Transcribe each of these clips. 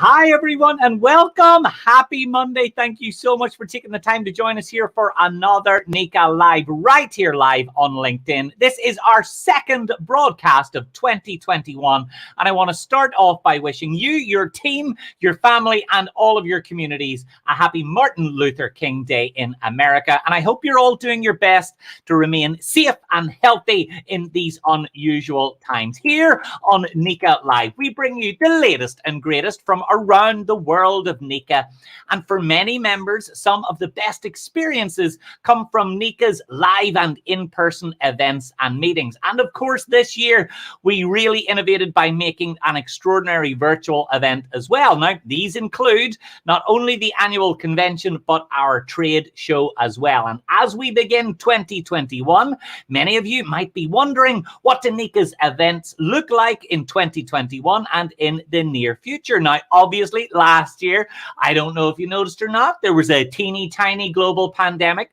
Hi, everyone, and welcome. Happy Monday. Thank you so much for taking the time to join us here for another NECA Live, right here live on LinkedIn. This is our second broadcast of 2021, and I want to start off by wishing you, your team, your family, and all of your communities a happy Martin Luther King Day in America. And I hope you're all doing your best to remain safe and healthy in these unusual times. Here on NECA Live, we bring you the latest and greatest from around the world of NECA. And for many members, some of the best experiences come from NECA's live and in-person events and meetings. And of course, this year, we really innovated by making an extraordinary virtual event as well. Now, these include not only the annual convention, but our trade show as well. And as we begin 2021, many of you might be wondering, what do NECA's events look like in 2021 and in the near future? Now, obviously, last year, I don't know if you noticed or not, there was a teeny tiny global pandemic.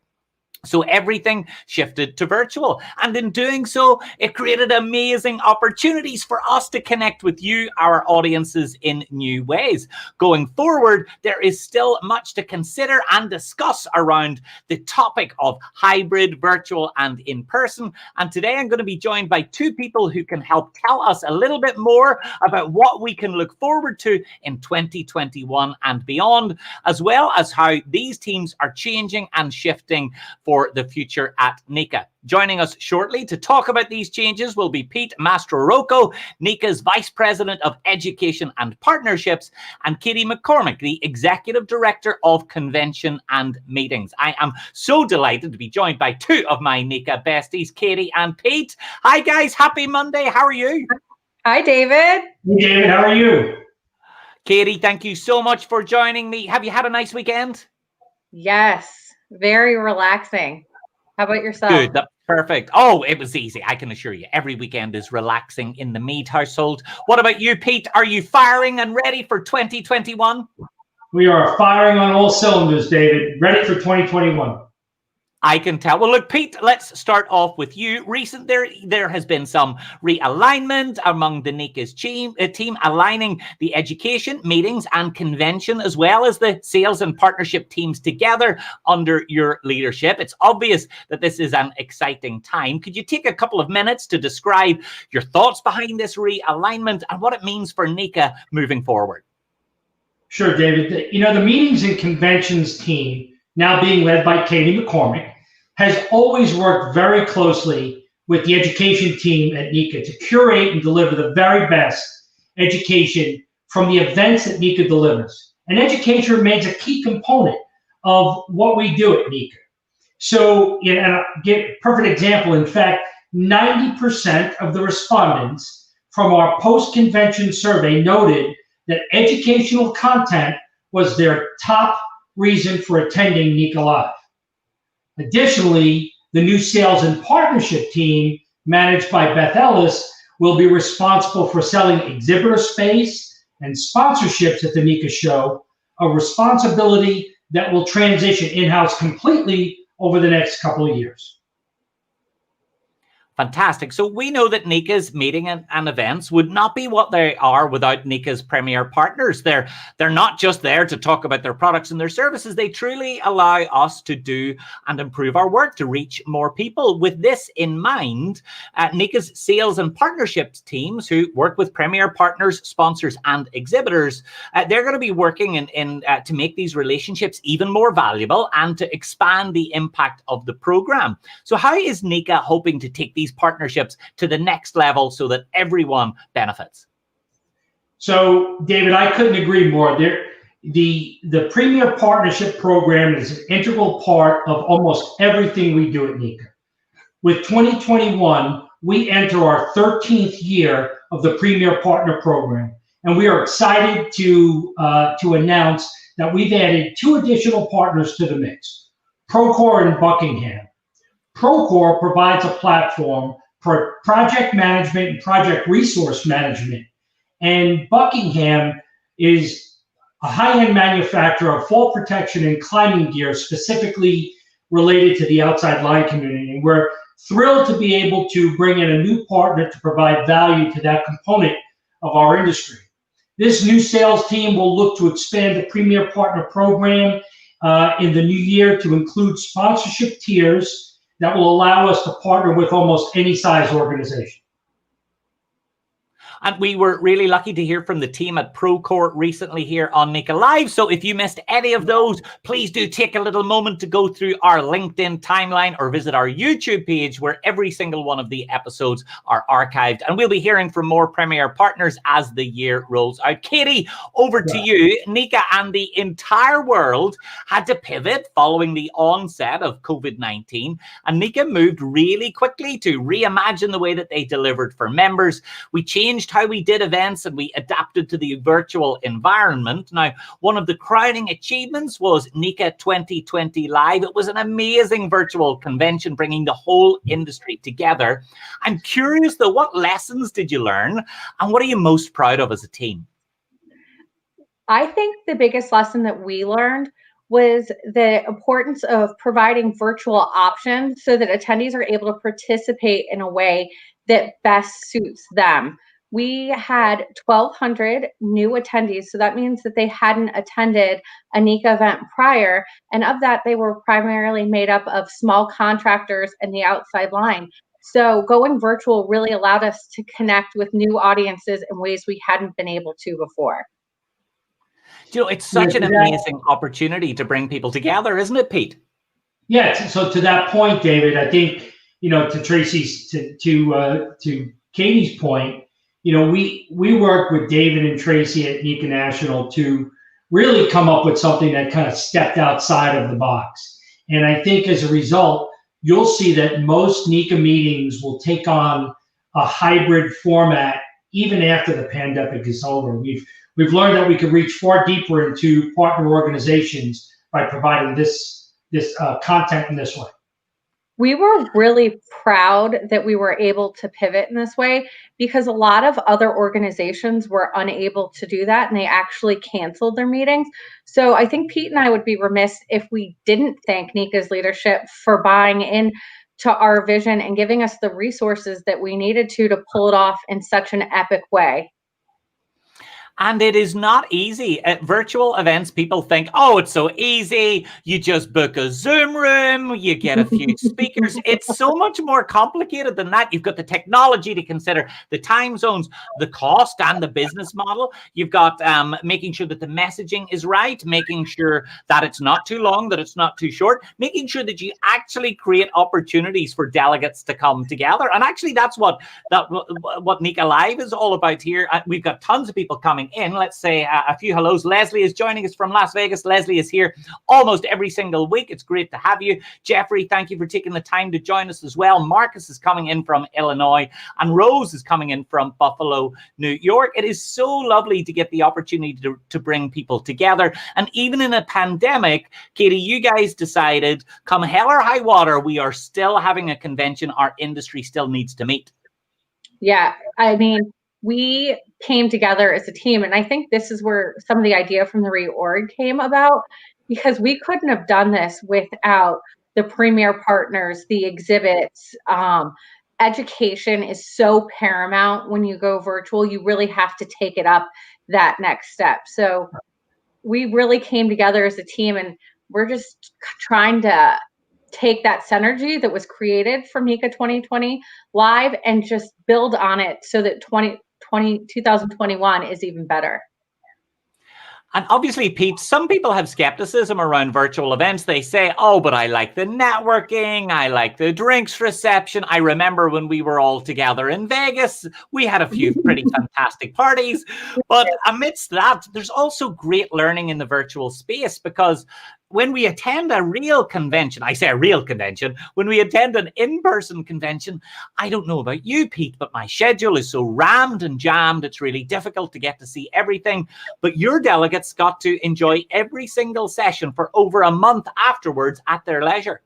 So everything shifted to virtual. And in doing so, it created amazing opportunities for us to connect with you, our audiences, in new ways. Going forward, there is still much to consider and discuss around the topic of hybrid, virtual, and in person. And today I'm going to be joined by two people who can help tell us a little bit more about what we can look forward to in 2021 and beyond, as well as how these teams are changing and shifting for the future at NECA. Joining us shortly to talk about these changes will be Pete Mastrorocco, NECA's Vice President of Education and Partnerships, and Katie McCormick, the Executive Director of Convention and Meetings. I am so delighted to be joined by two of my NECA besties, Katie and Pete. Hi guys, happy Monday. How are you? Hi, David. Hey, David, how are you? Katie, thank you so much for joining me. Have you had a nice weekend? Yes, very relaxing. How about yourself? Good, that's perfect. Oh, it was easy. I can assure you, every weekend is relaxing in the Mead household. What about you, Pete? Are you firing and ready for 2021? We are firing on all cylinders, David. Ready for 2021. I can tell. Well, look, Pete, let's start off with you. There has been some realignment among the NECA's team, aligning the education, meetings, and convention, as well as the sales and partnership teams together under your leadership. It's obvious that this is an exciting time. Could you take a couple of minutes to describe your thoughts behind this realignment and what it means for NECA moving forward? Sure, David. The meetings and conventions team, now being led by Katie McCormick, has always worked very closely with the education team at NECA to curate and deliver the very best education from the events that NECA delivers. And education remains a key component of what we do at NECA. So, and I'll give a perfect example. In fact, 90% of the respondents from our post-convention survey noted that educational content was their top reason for attending NECA Live. Additionally, the new sales and partnership team, managed by Beth Ellis, will be responsible for selling exhibitor space and sponsorships at the NECA show, a responsibility that will transition in-house completely over the next couple of years. Fantastic. So we know that NECA's meeting and events would not be what they are without NECA's premier partners. They're not just there to talk about their products and their services. They truly allow us to do and improve our work to reach more people. With this in mind, NECA's sales and partnerships teams, who work with premier partners, sponsors, and exhibitors, they're going to be working to make these relationships even more valuable and to expand the impact of the program. So how is NECA hoping to take these partnerships to the next level so that everyone benefits? So, David, I couldn't agree more. The Premier Partnership Program is an integral part of almost everything we do at NECA. With 2021, we enter our 13th year of the Premier Partner Program, and we are excited to announce that we've added two additional partners to the mix, Procore and Buckingham. Procore provides a platform for project management and project resource management. And Buckingham is a high-end manufacturer of fall protection and climbing gear specifically related to the outside line community. And we're thrilled to be able to bring in a new partner to provide value to that component of our industry. This new sales team will look to expand the Premier Partner Program in the new year to include sponsorship tiers that will allow us to partner with almost any size organization. And we were really lucky to hear from the team at Procore recently here on NECA Live. So if you missed any of those, please do take a little moment to go through our LinkedIn timeline or visit our YouTube page where every single one of the episodes are archived. And we'll be hearing from more Premier partners as the year rolls out. Katie, over to you. NECA and the entire world had to pivot following the onset of COVID-19. And NECA moved really quickly to reimagine the way that they delivered for members. We changed how we did events and we adapted to the virtual environment. Now, one of the crowning achievements was NECA 2020 Live. It was an amazing virtual convention bringing the whole industry together. I'm curious though, what lessons did you learn and what are you most proud of as a team? I think the biggest lesson that we learned was the importance of providing virtual options so that attendees are able to participate in a way that best suits them. We had 1,200 new attendees, so that means that they hadn't attended a NECA event prior, and of that, they were primarily made up of small contractors and the outside line. So going virtual really allowed us to connect with new audiences in ways we hadn't been able to before. You know, it's such an amazing opportunity to bring people together, isn't it, Pete? Yeah. So to that point, David, I think, to Tracy's, to Katie's point, we worked with David and Tracy at NECA National to really come up with something that kind of stepped outside of the box. And I think as a result, you'll see that most NECA meetings will take on a hybrid format even after the pandemic is over. We've learned that we can reach far deeper into partner organizations by providing this content in this way. We were really proud that we were able to pivot in this way because a lot of other organizations were unable to do that and they actually canceled their meetings. So I think Pete and I would be remiss if we didn't thank NECA's leadership for buying in to our vision and giving us the resources that we needed to pull it off in such an epic way. And it is not easy. At virtual events, people think, oh, it's so easy. You just book a Zoom room, you get a few speakers. It's so much more complicated than that. You've got the technology to consider, the time zones, the cost, and the business model. You've got making sure that the messaging is right, making sure that it's not too long, that it's not too short, making sure that you actually create opportunities for delegates to come together. And actually, that's what NECA Live is all about here. We've got tons of people coming in. Let's say a few hellos. Leslie is joining us from Las Vegas. Leslie is here almost every single week. It's great to have you. Jeffrey, thank you for taking the time to join us as well. Marcus is coming in from Illinois, and Rose is coming in from Buffalo, New York. It is so lovely to get the opportunity to bring people together. And even in a pandemic, Katie, you guys decided, come hell or high water, we are still having a convention our industry still needs to meet. Yeah, I mean, we came together as a team. And I think this is where some of the idea from the reorg came about, because we couldn't have done this without the premier partners, the exhibits. Education is so paramount when you go virtual. You really have to take it up that next step. So we really came together as a team, and we're just trying to take that synergy that was created from NECA 2020 Live and just build on it so that 2021 is even better. And obviously, Pete, some people have skepticism around virtual events. They say, oh, but I like the networking. I like the drinks reception. I remember when we were all together in Vegas, we had a few pretty fantastic parties. But amidst that, there's also great learning in the virtual space, because when we attend a real convention, I say a real convention, when we attend an in-person convention, I don't know about you, Pete, but my schedule is so rammed and jammed, it's really difficult to get to see everything. But your delegates got to enjoy every single session for over a month afterwards at their leisure.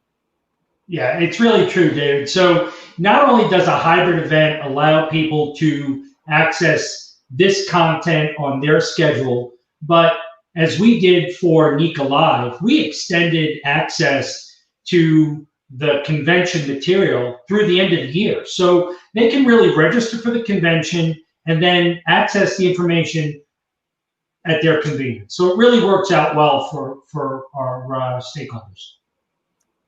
Yeah, it's really true, David. So not only does a hybrid event allow people to access this content on their schedule, but as we did for NECA Live, we extended access to the convention material through the end of the year. So they can really register for the convention and then access the information at their convenience. So it really works out well for our stakeholders.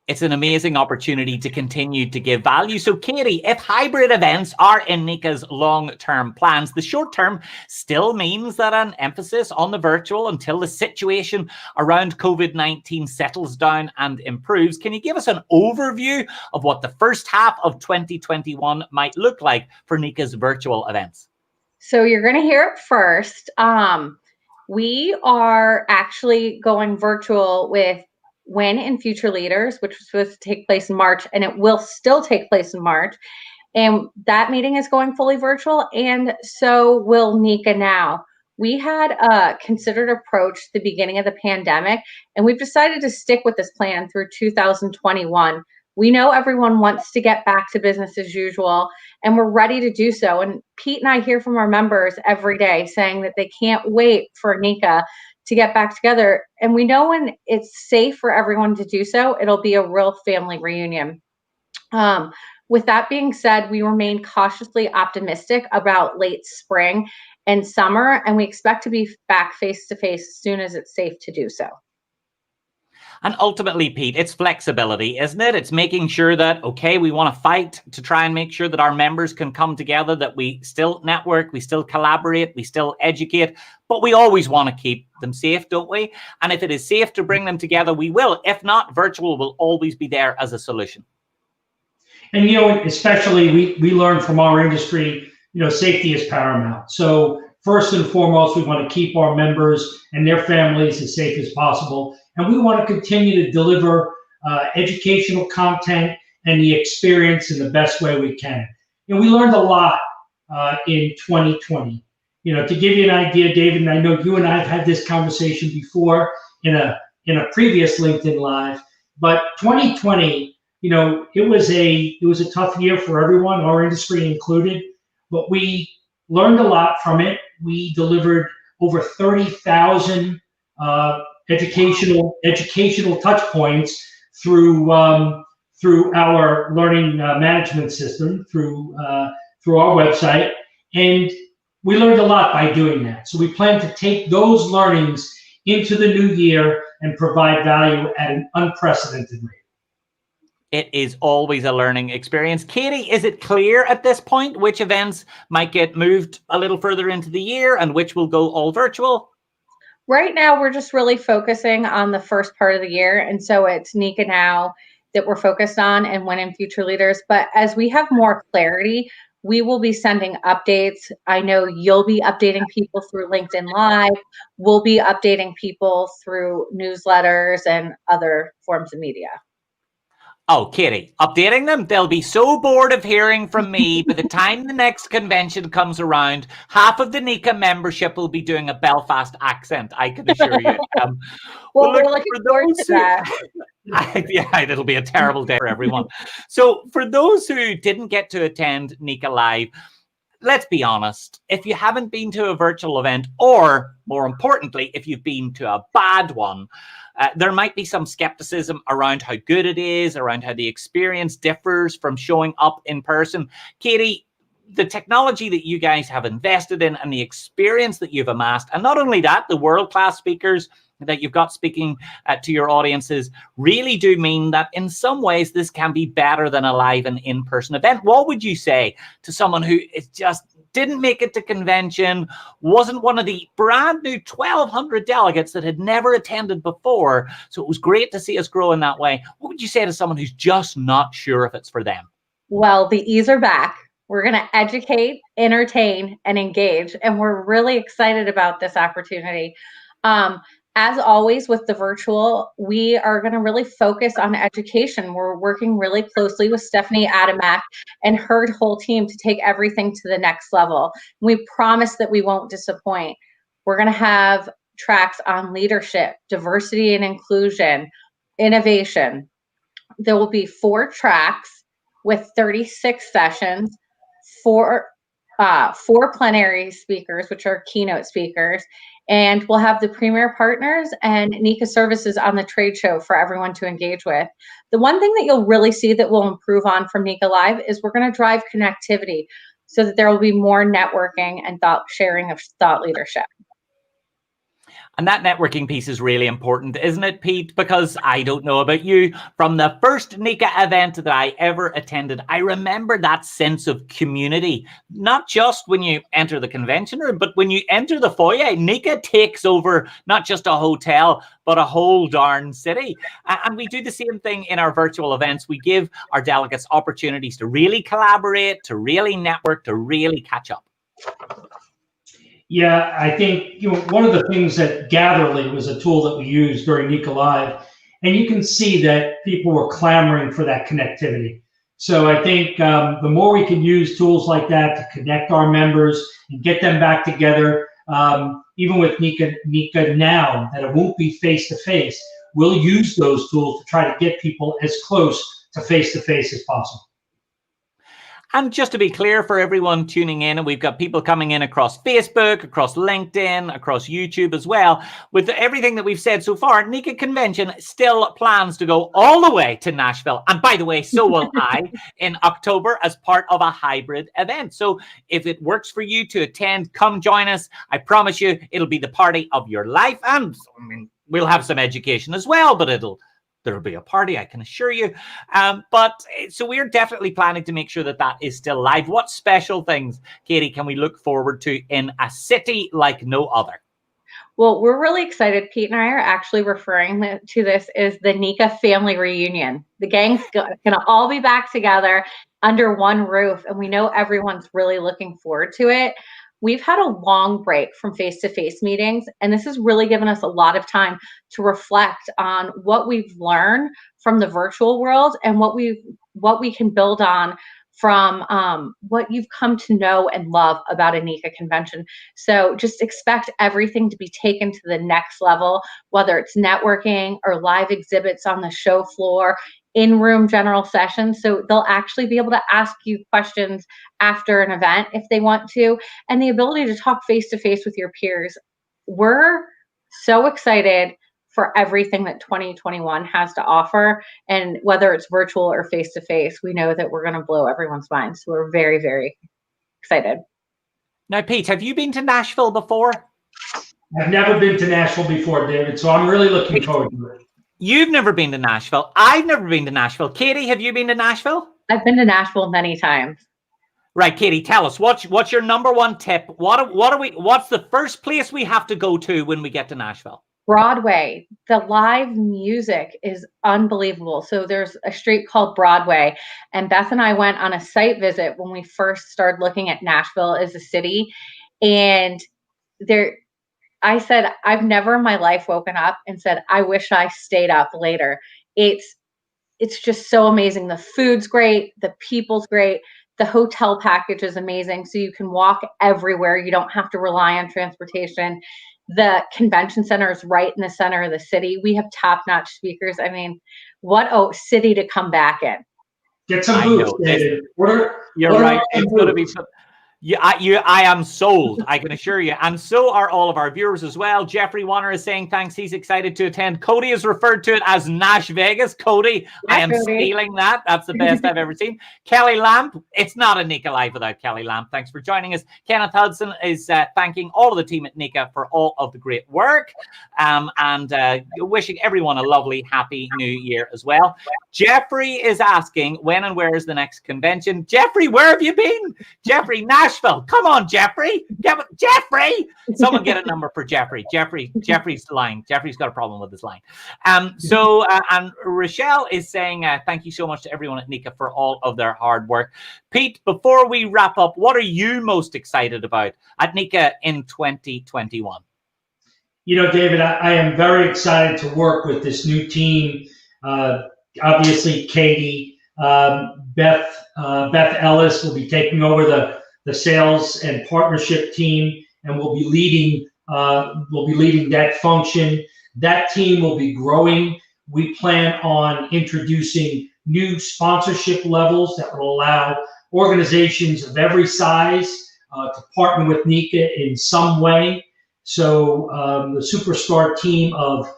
It's an amazing opportunity to continue to give value. So, Katie, if hybrid events are in NECA's long-term plans, the short-term still means that an emphasis on the virtual until the situation around COVID-19 settles down and improves. Can you give us an overview of what the first half of 2021 might look like for NECA's virtual events? So you're going to hear it first. We are actually going virtual with Win and Future Leaders, which was supposed to take place in March, and it will still take place in March. And that meeting is going fully virtual, and so will NECA Now. We had a considered approach at the beginning of the pandemic, and we've decided to stick with this plan through 2021. We know everyone wants to get back to business as usual, and we're ready to do so. And Pete and I hear from our members every day saying that they can't wait for NECA to get back together. And we know when it's safe for everyone to do so, it'll be a real family reunion. With that being said, we remain cautiously optimistic about late spring and summer, and we expect to be back face-to-face as soon as it's safe to do so. And ultimately, Pete, it's flexibility, isn't it? It's making sure that, okay, we want to fight to try and make sure that our members can come together, that we still network, we still collaborate, we still educate, but we always want to keep them safe, don't we? And if it is safe to bring them together, we will. If not, virtual will always be there as a solution. And, you know, especially we learn from our industry, you know, safety is paramount. So first and foremost, we want to keep our members and their families as safe as possible. And we want to continue to deliver educational content and the experience in the best way we can. You know, we learned a lot in 2020. You know, to give you an idea, David, and I know you and I have had this conversation before in a previous LinkedIn Live, but 2020, you know, it was a tough year for everyone, our industry included, but we learned a lot from it. We delivered over 30,000 educational touch points through our learning management system, through our website, and we learned a lot by doing that. So we plan to take those learnings into the new year and provide value at an unprecedented rate. It is always a learning experience. Katie, is it clear at this point which events might get moved a little further into the year and which will go all virtual? Right now, we're just really focusing on the first part of the year. And so it's Nica Now that we're focused on and Winning Future Leaders. But as we have more clarity, we will be sending updates. I know you'll be updating people through LinkedIn Live. We'll be updating people through newsletters and other forms of media. Oh, Katie, updating them? They'll be so bored of hearing from me. By the time the next convention comes around, half of the Nica membership will be doing a Belfast accent, I can assure you. Well, we're looking forward to that. Yeah, it'll be a terrible day for everyone. So for those who didn't get to attend Nica Live, let's be honest, if you haven't been to a virtual event, or more importantly, if you've been to a bad one, there might be some skepticism around how good it is, around how the experience differs from showing up in person. Katie, the technology that you guys have invested in and the experience that you've amassed, and not only that, the world-class speakers that you've got speaking to your audiences really do mean that in some ways this can be better than a live and in-person event. What would you say to someone who is just didn't make it to convention, wasn't one of the brand new 1,200 delegates that had never attended before? So it was great to see us grow in that way. What would you say to someone who's just not sure if it's for them? Well, the E's are back. We're going to educate, entertain, and engage. And we're really excited about this opportunity. As always with the virtual, we are going to really focus on education. We're working really closely with Stephanie Adamak and her whole team to take everything to the next level. We promise that we won't disappoint. We're going to have tracks on leadership, diversity and inclusion, innovation. There will be 4 tracks with 36 sessions, 4 plenary speakers, which are keynote speakers, and we'll have the premier partners and Nica services on the trade show for everyone to engage with. The one thing that you'll really see that will improve on from Nica Live is we're going to drive connectivity so that there will be more networking and thought sharing of thought leadership. And that networking piece is really important, isn't it, Pete? Because I don't know about you, from the first Nica event that I ever attended, I remember that sense of community, not just when you enter the convention room, but when you enter the foyer. Nica takes over not just a hotel, but a whole darn city. And we do the same thing in our virtual events. We give our delegates opportunities to really collaborate, to really network, to really catch up. Yeah, I think one of the things that Gatherly was a tool that we used during Nica Live, and you can see that people were clamoring for that connectivity. So I think the more we can use tools like that to connect our members and get them back together, even with Nica Now, that it won't be face-to-face, we'll use those tools to try to get people as close to face-to-face as possible. And just to be clear for everyone tuning in, and we've got people coming in across Facebook, across LinkedIn, across YouTube as well, with everything that we've said so far, NECA Convention still plans to go all the way to Nashville. And by the way, so will I in October as part of a hybrid event. So if it works for you to attend, come join us. I promise you, it'll be the party of your life. And I mean, we'll have some education as well, but there'll be a party, I can assure you. So we're definitely planning to make sure that that is still live. What special things, Katie, can we look forward to in a city like no other? Well, we're really excited. Pete and I are actually referring to this as the NECA family reunion. The gang's going to all be back together under one roof, and we know everyone's really looking forward to it. We've had a long break from face-to-face meetings, and this has really given us a lot of time to reflect on what we've learned from the virtual world and what we can build on from what you've come to know and love about a NECA convention. So just expect everything to be taken to the next level, whether it's networking or live exhibits on the show floor, in-room general sessions. So they'll actually be able to ask you questions after an event if they want to, and the ability to talk face-to-face with your peers. We're so excited for everything that 2021 has to offer. And whether it's virtual or face-to-face, we know that we're going to blow everyone's minds. So we're very, very excited. Now, Pete, have you been to Nashville before? I've never been to Nashville before, David, so I'm really looking forward to it. You've never been to Nashville. I've never been to Nashville. Katie, have you been to Nashville? I've been to Nashville many times. Right, Katie, tell us, what's your number one tip? What's the first place we have to go to when we get to Nashville? Broadway. The live music is unbelievable. So there's a street called Broadway, and Beth and I went on a site visit when we first started looking at Nashville as a city. And I said, I've never in my life woken up and said, I wish I stayed up later. It's just so amazing. The food's great. The people's great. The hotel package is amazing. So you can walk everywhere. You don't have to rely on transportation. The convention center is right in the center of the city. We have top-notch speakers. I mean, what a city to come back in. Get some booths, David. You're right. It's going to be I am sold, I can assure you. And so are all of our viewers as well. Jeffrey Warner is saying thanks. He's excited to attend. Cody has referred to it as Nash Vegas. Cody, I am stealing that. That's the best I've ever seen. Kelly Lamp, it's not a NECA Live without Kelly Lamp. Thanks for joining us. Kenneth Hudson is thanking all of the team at NECA for all of the great work and wishing everyone a lovely, happy new year as well. Jeffrey is asking when and where is the next convention. Jeffrey, where have you been? Jeffrey, Nashville. Come on, Jeffrey. Jeffrey. Someone get a number for Jeffrey. Jeffrey's lying. Jeffrey's got a problem with his line. And Rochelle is saying thank you so much to everyone at NECA for all of their hard work. Pete, before we wrap up, what are you most excited about at NECA in 2021? You know, David, I am very excited to work with this new team. Obviously, Katie, Beth Ellis will be taking over the sales and partnership team, and will be leading that function. That team will be growing. We plan on introducing new sponsorship levels that will allow organizations of every size to partner with NECA in some way. So the superstar team of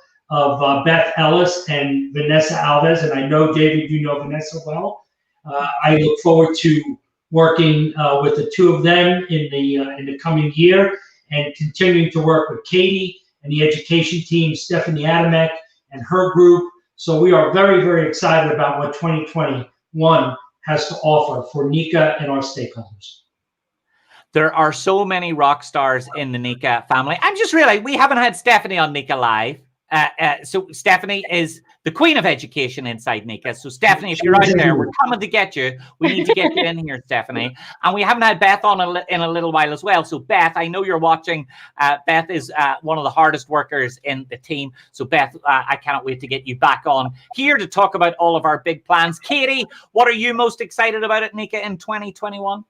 Beth Ellis and Vanessa Alves, and I know, David, you know Vanessa well. I look forward to working with the two of them in the coming year, and continuing to work with Katie and the education team, Stephanie Adamek and her group. So we are very, very excited about what 2021 has to offer for NECA and our stakeholders. There are so many rock stars in the NECA family. I'm just realizing we haven't had Stephanie on NECA Live. So Stephanie is the queen of education inside NECA. So Stephanie, if you're out there, we're coming to get you. We need to get you in here, Stephanie. And we haven't had Beth on in a little while as well. So Beth, I know you're watching. Beth is one of the hardest workers in the team. So Beth, I cannot wait to get you back on here to talk about all of our big plans. Katie, what are you most excited about at NECA in 2021?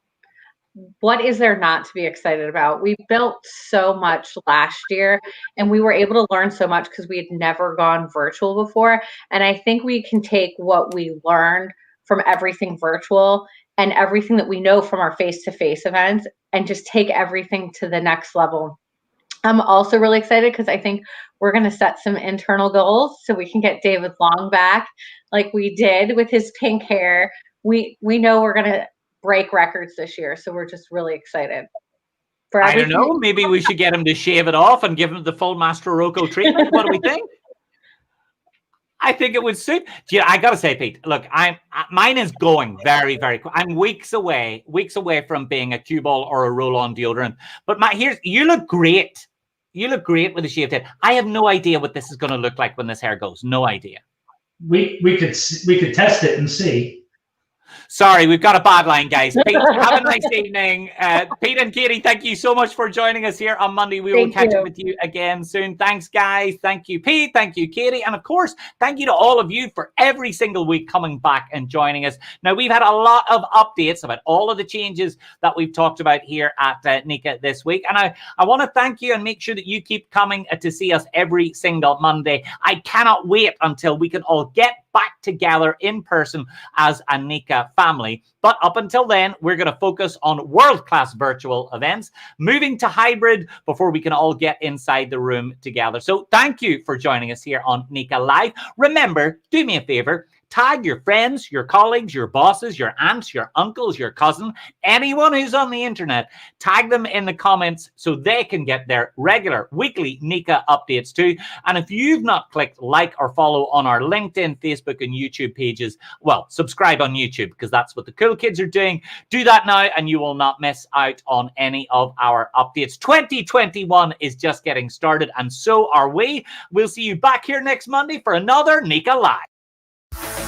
What is there not to be excited about? We built so much last year, and we were able to learn so much because we had never gone virtual before. And I think we can take what we learned from everything virtual and everything that we know from our face-to-face events and just take everything to the next level. I'm also really excited because I think we're going to set some internal goals so we can get David Long back like we did with his pink hair. We know we're going to break records this year, so we're just really excited. I don't know. Maybe we should get him to shave it off and give him the full Master Rocco treatment. What do we think? I think it would suit. Yeah, I gotta say, Pete. Look, mine is going very, very quick. I'm weeks away from being a cue ball or a roll-on deodorant. But you look great. You look great with a shaved head. I have no idea what this is going to look like when this hair goes. No idea. We could test it and see. Sorry, we've got a bad line, guys. Pete, have a nice evening. Pete and Katie, thank you so much for joining us here on Monday. We will catch up with you again soon. Thanks, guys. Thank you, Pete. Thank you, Katie. And of course, thank you to all of you for every single week coming back and joining us. Now, we've had a lot of updates about all of the changes that we've talked about here at NECA this week. And I want to thank you and make sure that you keep coming to see us every single Monday. I cannot wait until we can all get back together in person as a NECA family. But up until then, we're going to focus on world-class virtual events, moving to hybrid before we can all get inside the room together. So thank you for joining us here on NECA Live. Remember, do me a favor, tag your friends, your colleagues, your bosses, your aunts, your uncles, your cousin, anyone who's on the internet. Tag them in the comments so they can get their regular weekly NECA updates too. And if you've not clicked like or follow on our LinkedIn, Facebook, and YouTube pages, well, subscribe on YouTube because that's what the cool kids are doing. Do that now and you will not miss out on any of our updates. 2021 is just getting started and so are we. We'll see you back here next Monday for another NECA Live.